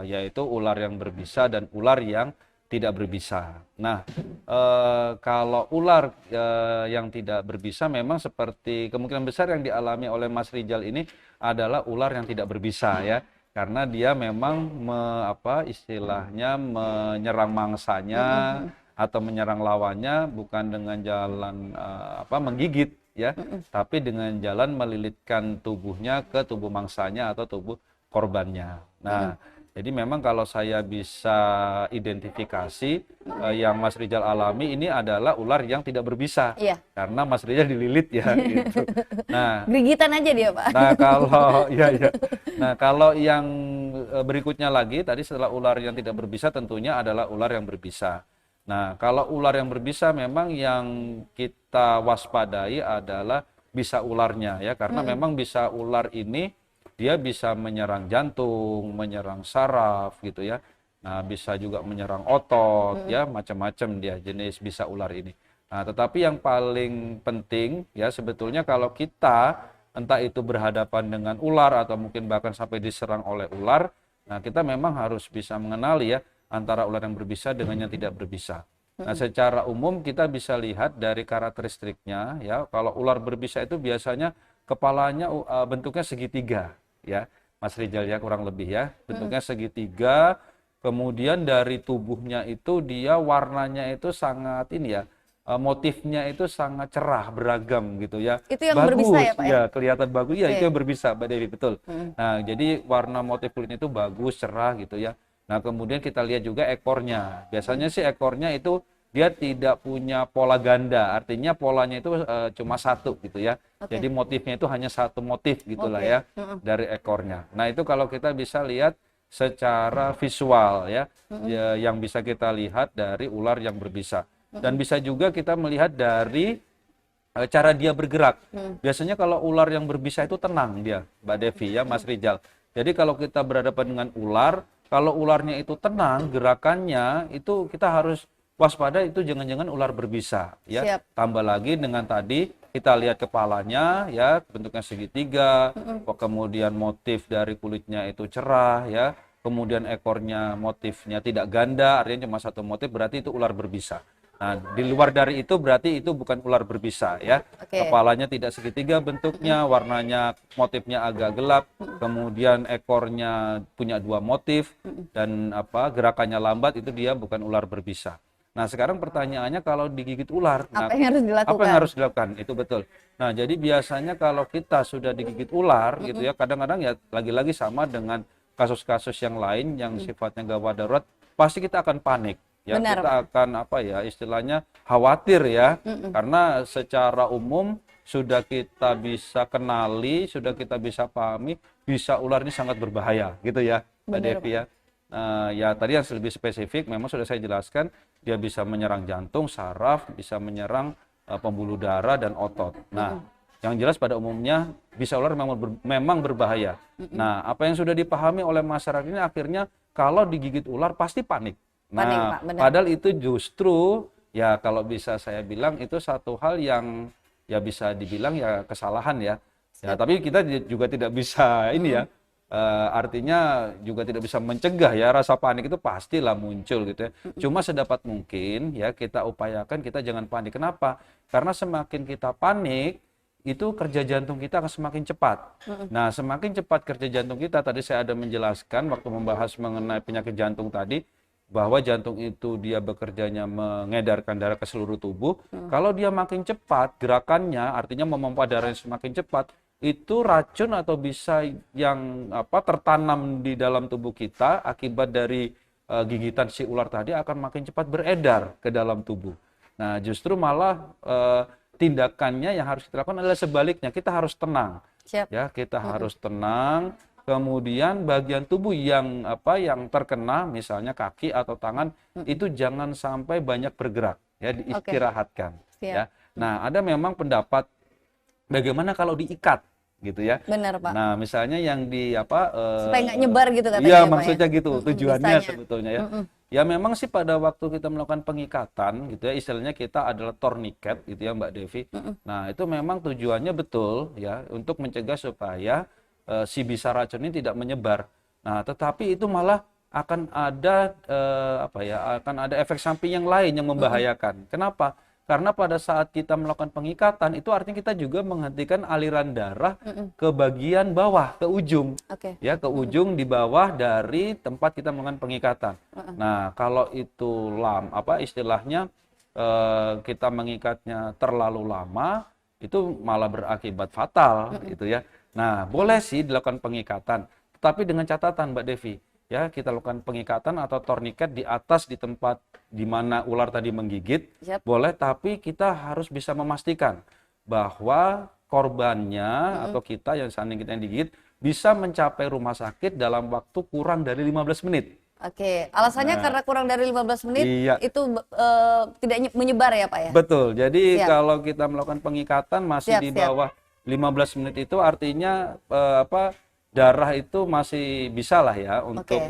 yaitu ular yang berbisa dan ular yang tidak berbisa. Nah, kalau ular yang tidak berbisa memang seperti kemungkinan besar yang dialami oleh Mas Rijal ini adalah ular yang tidak berbisa ya. Karena dia memang istilahnya menyerang mangsanya atau menyerang lawannya bukan dengan jalan menggigit ya, tapi dengan jalan melilitkan tubuhnya ke tubuh mangsanya atau tubuh korbannya. Nah, jadi memang kalau saya bisa identifikasi yang Mas Rijal alami ini adalah ular yang tidak berbisa. Iya. Karena Mas Rijal dililit ya gitu. Nah, gigitan aja dia, Pak. Nah, kalau Nah, kalau yang berikutnya lagi tadi setelah ular yang tidak berbisa tentunya adalah ular yang berbisa. Nah, kalau ular yang berbisa memang yang kita waspadai adalah bisa ularnya ya, karena memang bisa ular ini dia bisa menyerang jantung, menyerang saraf gitu ya. Nah, bisa juga menyerang otot ya, macam-macam dia jenis bisa ular ini. Nah, tetapi yang paling penting ya sebetulnya kalau kita entah itu berhadapan dengan ular atau mungkin bahkan sampai diserang oleh ular, nah kita memang harus bisa mengenali ya antara ular yang berbisa dengan yang tidak berbisa. Nah, secara umum kita bisa lihat dari karakteristiknya ya, kalau ular berbisa itu biasanya kepalanya bentuknya segitiga ya, Mas Rijal ya, kurang lebih ya, bentuknya segitiga, kemudian dari tubuhnya itu dia warnanya itu sangat ini ya, motifnya itu sangat cerah, beragam gitu ya. Itu yang bagus, berbisa ya Pak ya? Kelihatan bagus, ya itu yang berbisa Mbak Devi, betul. Nah, jadi warna motif kulitnya itu bagus, cerah gitu ya. Nah, kemudian kita lihat juga ekornya. Biasanya sih ekornya itu dia tidak punya pola ganda, artinya polanya itu cuma satu gitu ya. Jadi motifnya itu hanya satu motif gitulah ya dari ekornya. Nah, itu kalau kita bisa lihat secara visual ya, yang bisa kita lihat dari ular yang berbisa. Dan bisa juga kita melihat dari cara dia bergerak. Biasanya kalau ular yang berbisa itu tenang dia, Mbak Devi ya, Mas Rijal. Jadi kalau kita berhadapan dengan ular, kalau ularnya itu tenang, gerakannya itu kita harus waspada, itu jangan-jangan ular berbisa ya. Siap. Tambah lagi dengan tadi kita lihat kepalanya ya, bentuknya segitiga, kemudian motif dari kulitnya itu cerah ya, kemudian ekornya motifnya tidak ganda, artinya cuma satu motif, berarti itu ular berbisa. Nah, di luar dari itu berarti itu bukan ular berbisa ya. Kepalanya tidak segitiga bentuknya, warnanya motifnya agak gelap, kemudian ekornya punya dua motif dan gerakannya lambat, itu dia bukan ular berbisa. Nah, sekarang pertanyaannya kalau digigit ular, apa yang harus dilakukan? Apa yang harus dilakukan? Itu betul. Nah, jadi biasanya kalau kita sudah digigit ular gitu ya, kadang-kadang ya lagi-lagi sama dengan kasus-kasus yang lain yang sifatnya gawat darurat, pasti kita akan panik. Ya, benar, kita akan istilahnya khawatir ya, karena secara umum sudah kita bisa kenali, sudah kita bisa pahami, bisa ular ini sangat berbahaya gitu ya, Mbak Devi ya. Ya tadi yang lebih spesifik memang sudah saya jelaskan, dia bisa menyerang jantung, saraf, bisa menyerang pembuluh darah dan otot. Nah, yang jelas pada umumnya bisa ular memang berbahaya. Nah, apa yang sudah dipahami oleh masyarakat ini akhirnya kalau digigit ular pasti panik. Panik, Nah, Pak, benar. padahal itu justru ya kalau bisa saya bilang itu satu hal yang ya bisa dibilang ya kesalahan ya. Ya, tapi kita juga tidak bisa ini ya. Artinya juga tidak bisa mencegah ya, rasa panik itu pastilah muncul gitu ya. Cuma sedapat mungkin ya kita upayakan kita jangan panik. Kenapa? Karena semakin kita panik itu kerja jantung kita akan semakin cepat. Nah, semakin cepat kerja jantung kita, tadi saya ada menjelaskan waktu membahas mengenai penyakit jantung tadi, bahwa jantung itu dia bekerjanya mengedarkan darah ke seluruh tubuh. Kalau dia makin cepat gerakannya, artinya memompa darahnya semakin cepat, itu racun atau bisa yang tertanam di dalam tubuh kita akibat dari gigitan si ular tadi akan makin cepat beredar ke dalam tubuh. Nah, justru malah tindakannya yang harus kita lakukan adalah sebaliknya, kita harus tenang. Siap. Ya, kita harus tenang. Kemudian bagian tubuh yang terkena, misalnya kaki atau tangan, itu jangan sampai banyak bergerak, ya, diistirahatkan. Ya. Nah, ada memang pendapat bagaimana kalau diikat, gitu ya. Benar, Pak. Nah, misalnya yang supaya nggak nyebar gitu katanya. Iya, ya, Pak, maksudnya ya? gitu, tujuannya Bisanya. sebetulnya ya. Ya memang sih pada waktu kita melakukan pengikatan gitu ya, istilahnya kita adalah tourniquet gitu ya Mbak Devi. Nah, itu memang tujuannya betul ya untuk mencegah supaya si bisa racun ini tidak menyebar. Nah, tetapi itu malah akan ada akan ada efek samping yang lain yang membahayakan. Kenapa? Karena pada saat kita melakukan pengikatan itu artinya kita juga menghentikan aliran darah ke bagian bawah, ke ujung. Ya, ke ujung di bawah dari tempat kita melakukan pengikatan. Nah, kalau itu istilahnya kita mengikatnya terlalu lama, itu malah berakibat fatal gitu ya. Nah, boleh sih dilakukan pengikatan, tetapi dengan catatan Mbak Devi, ya kita lakukan pengikatan atau tourniquet di atas di tempat di mana ular tadi menggigit, boleh, tapi kita harus bisa memastikan bahwa korbannya atau kita yang saat ini kita yang digigit bisa mencapai rumah sakit dalam waktu kurang dari 15 menit. Oke, alasannya karena kurang dari 15 menit itu tidak menyebar ya Pak ya? Betul, jadi kalau kita melakukan pengikatan masih di bawah 15 menit itu artinya darah itu masih bisa lah ya untuk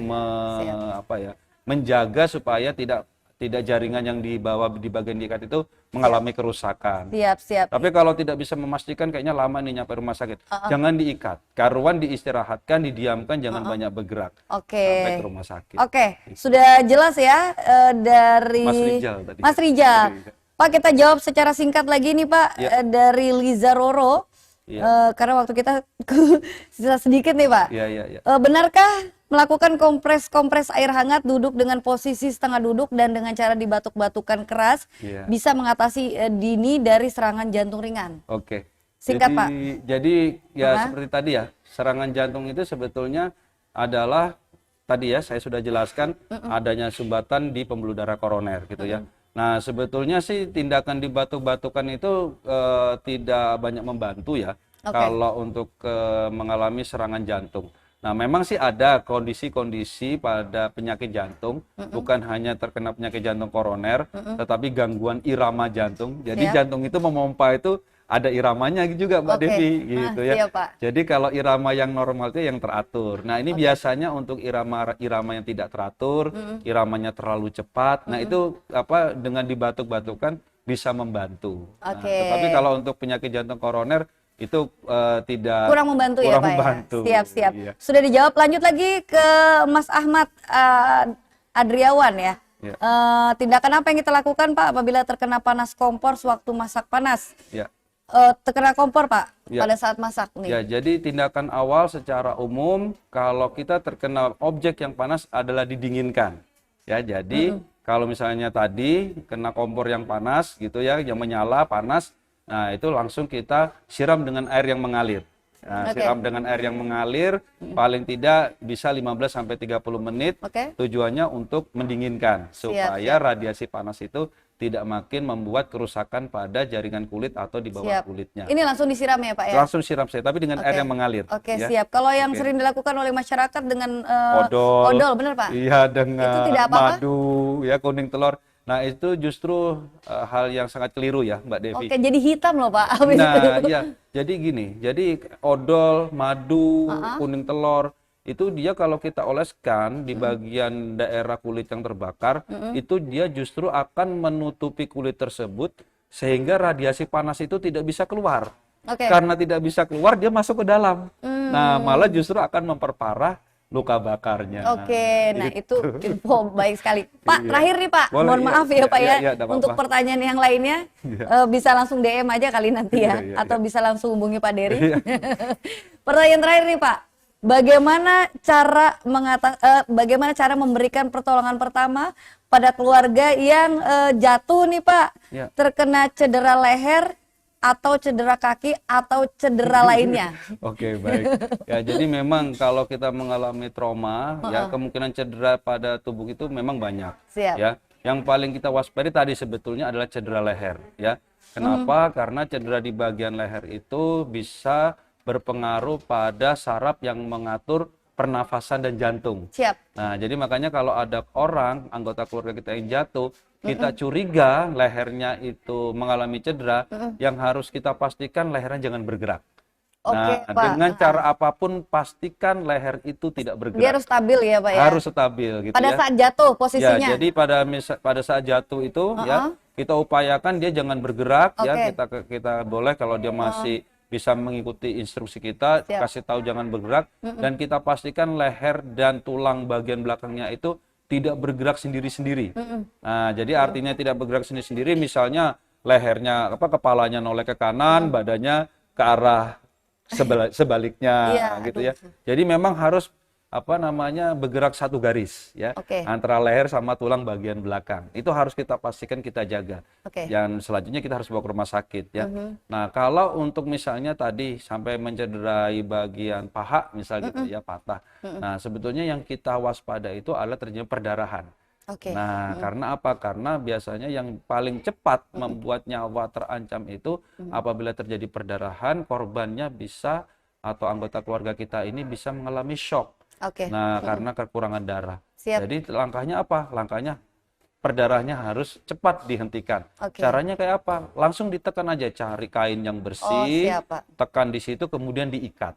menjaga supaya tidak jaringan yang di bawah di bagian diikat itu mengalami kerusakan. Siap. Tapi kalau tidak bisa memastikan kayaknya lama nih nyampe rumah sakit. Jangan diikat. Karuan diistirahatkan, didiamkan, jangan banyak bergerak. Sampai ke rumah sakit. Sudah jelas ya dari Mas Rijal tadi. Mas Rijal. Pak, kita jawab secara singkat lagi nih Pak dari Liza Roro. Karena waktu kita sisa sedikit nih Pak. Benarkah melakukan kompres air hangat, duduk dengan posisi setengah duduk dan dengan cara dibatuk-batukan keras bisa mengatasi dini dari serangan jantung ringan? Singkat Pak. Jadi ya seperti tadi ya, serangan jantung itu sebetulnya adalah tadi ya saya sudah jelaskan adanya sumbatan di pembuluh darah koroner gitu ya. Nah, sebetulnya sih tindakan dibatuk-batukan itu tidak banyak membantu ya kalau untuk mengalami serangan jantung. Nah, memang sih ada kondisi-kondisi pada penyakit jantung, bukan hanya terkena penyakit jantung koroner, tetapi gangguan irama jantung. Jadi jantung itu memompa itu ada iramanya juga Mbak Devi gitu ya. Jadi kalau irama yang normal itu yang teratur. Nah, ini biasanya untuk irama yang tidak teratur, iramanya terlalu cepat. Nah, itu dengan dibatuk-batukan bisa membantu. Nah, tetapi kalau untuk penyakit jantung koroner itu tidak kurang membantu ya Pak. Siap. Sudah dijawab. Lanjut lagi ke Mas Ahmad Adriawan ya. Tindakan apa yang kita lakukan Pak apabila terkena panas kompor sewaktu masak panas? Terkena kompor Pak pada saat masak nih. Ya, jadi tindakan awal secara umum kalau kita terkena objek yang panas adalah didinginkan. Ya, jadi kalau misalnya tadi kena kompor yang panas gitu ya, yang menyala panas, nah itu langsung kita siram dengan air yang mengalir. Nah, siram dengan air yang mengalir paling tidak bisa 15 sampai 30 menit. Tujuannya untuk mendinginkan supaya radiasi panas itu tidak makin membuat kerusakan pada jaringan kulit atau di bawah kulitnya. Ini langsung disiram ya Pak ya? Langsung siram saya, tapi dengan air yang mengalir. Siap. Kalau yang sering dilakukan oleh masyarakat dengan odol, benar Pak? Iya, dengan itu tidak apa-apa? madu, ya kuning telur. Nah, itu justru hal yang sangat keliru ya, Mbak Devi. Oke, jadi hitam loh Pak. Habis itu. Nah, ya, jadi gini, jadi odol, madu, kuning telur, itu dia kalau kita oleskan di bagian daerah kulit yang terbakar, itu dia justru akan menutupi kulit tersebut sehingga radiasi panas itu tidak bisa keluar. Oke. Karena tidak bisa keluar, dia masuk ke dalam. Nah, malah justru akan memperparah luka bakarnya. Oke, nah Gitu. itu info baik sekali. Pak, Iya. terakhir nih Pak, Boleh, mohon iya, maaf ya iya, Pak iya, ya, iya, nggak untuk apa-apa. pertanyaan yang lainnya bisa langsung DM aja kali nanti ya, Iya, iya, atau iya. bisa langsung hubungi Pak Dery. Iya. Pertanyaan terakhir nih Pak, bagaimana cara memberikan pertolongan pertama pada keluarga yang jatuh nih Pak, Iya. terkena cedera leher atau cedera kaki atau cedera lainnya? Oke, baik. Ya, jadi memang kalau kita mengalami trauma, ya kemungkinan cedera pada tubuh itu memang banyak. Siap. Ya, yang paling kita waspadai tadi sebetulnya adalah cedera leher. Ya, kenapa? Karena cedera di bagian leher itu bisa berpengaruh pada saraf yang mengatur pernafasan dan jantung. Siap. Nah, jadi makanya kalau ada orang, anggota keluarga kita yang jatuh, kita curiga lehernya itu mengalami cedera, yang harus kita pastikan lehernya jangan bergerak. Oke, Nah, Pak. dengan cara apapun pastikan leher itu tidak bergerak. Dia harus stabil ya Pak ya? Harus stabil gitu Pada ya. saat jatuh Ya, posisinya? jadi pada saat jatuh itu ya, kita upayakan dia jangan bergerak ya. Oke. Kita boleh kalau dia masih bisa mengikuti instruksi kita, Siap. kasih tahu jangan bergerak, dan kita pastikan leher dan tulang bagian belakangnya itu tidak bergerak sendiri-sendiri. Nah, jadi artinya tidak bergerak sendiri-sendiri, misalnya lehernya kepalanya noleh ke kanan, badannya ke arah sebaliknya Iya, gitu aduh. ya. Jadi memang harus bergerak satu garis ya, Oke. antara leher sama tulang bagian belakang. Itu harus kita pastikan kita jaga. Oke. Dan selanjutnya kita harus bawa ke rumah sakit ya. Nah, kalau untuk misalnya tadi sampai mencederai bagian paha misal gitu ya, patah. Nah, sebetulnya yang kita waspada itu adalah terjadi perdarahan. Oke. Nah, karena apa? Karena biasanya yang paling cepat membuat nyawa terancam itu apabila terjadi perdarahan, korbannya bisa atau anggota keluarga kita ini bisa mengalami shock. Oke. Nah, karena kekurangan darah. Siap. Jadi langkahnya apa? Langkahnya perdarahannya harus cepat dihentikan. Oke. Caranya kayak apa? Langsung ditekan aja, cari kain yang bersih, siap, Pak. tekan di situ kemudian diikat.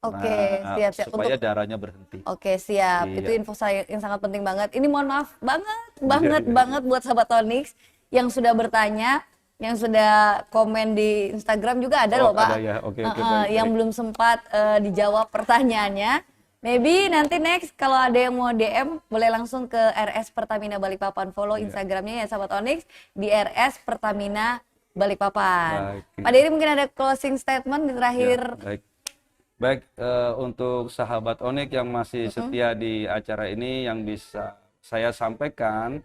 Oke, Nah, siap. supaya Untuk darahnya berhenti. Oke, siap. Iya. Itu info saya yang sangat penting banget. Ini mohon maaf banget buat sahabat Onyx yang sudah bertanya, yang sudah komen di Instagram juga ada loh, Pak. Ada ya. Oke, Yang baik. belum sempat dijawab pertanyaannya. Maybe nanti next kalau ada yang mau DM boleh langsung ke RS Pertamina Balikpapan. Follow Instagramnya ya sahabat Onyx di RS Pertamina Balikpapan. Baik. Pak Dery mungkin ada closing statement di terakhir. Ya, baik, untuk sahabat Onyx yang masih setia di acara ini, yang bisa saya sampaikan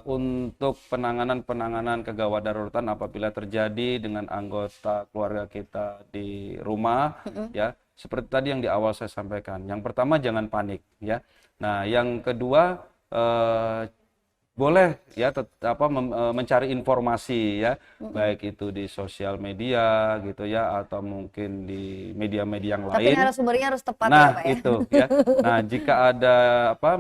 untuk penanganan kegawat daruratan apabila terjadi dengan anggota keluarga kita di rumah, ya seperti tadi yang di awal saya sampaikan. Yang pertama jangan panik, ya. Nah, yang kedua boleh ya mencari informasi ya, baik itu di sosial media gitu ya, atau mungkin di media-media yang Tapi lain. narasumbernya harus tepat Nah, ya Pak ya. itu ya. Nah, jika ada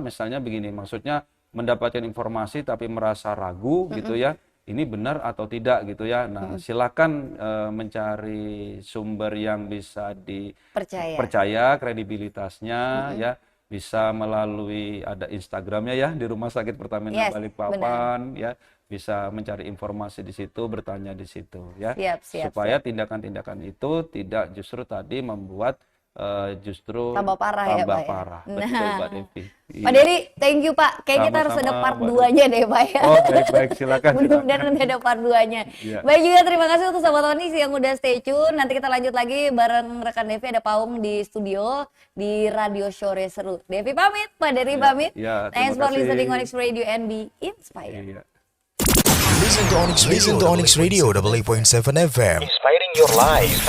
misalnya begini, maksudnya mendapatkan informasi tapi merasa ragu gitu ya, ini benar atau tidak gitu ya. Nah, silakan mencari sumber yang bisa dipercaya kredibilitasnya ya. Bisa melalui ada Instagramnya ya di Rumah Sakit Pertamina Balikpapan ya. Bisa mencari informasi di situ, bertanya di situ ya. Siap, supaya tindakan-tindakan itu tidak justru tadi membuat justru tambah parah ya, Pak ya? parah. Nah. Betul, Mbak Devi. Pak Dery, thank you Pak. Kayaknya kita harus ada Sama-sama, part Mbak 2-nya deh Pak ya. Oh, baik, silakan. Mudah-mudahan nanti ada part 2-nya. Iya. Baik juga, terima kasih untuk sahabat Onyx yang udah stay tune. Nanti kita lanjut lagi bareng rekan Devi, ada Paung di studio di Radio Sore Seru. Devi pamit, Pak Dery pamit. Iya, terima Thanks for kasih. listening Onyx Radio and be inspired. Iya. Listen to Onyx Radio, 88.7 FM. Inspiring your life.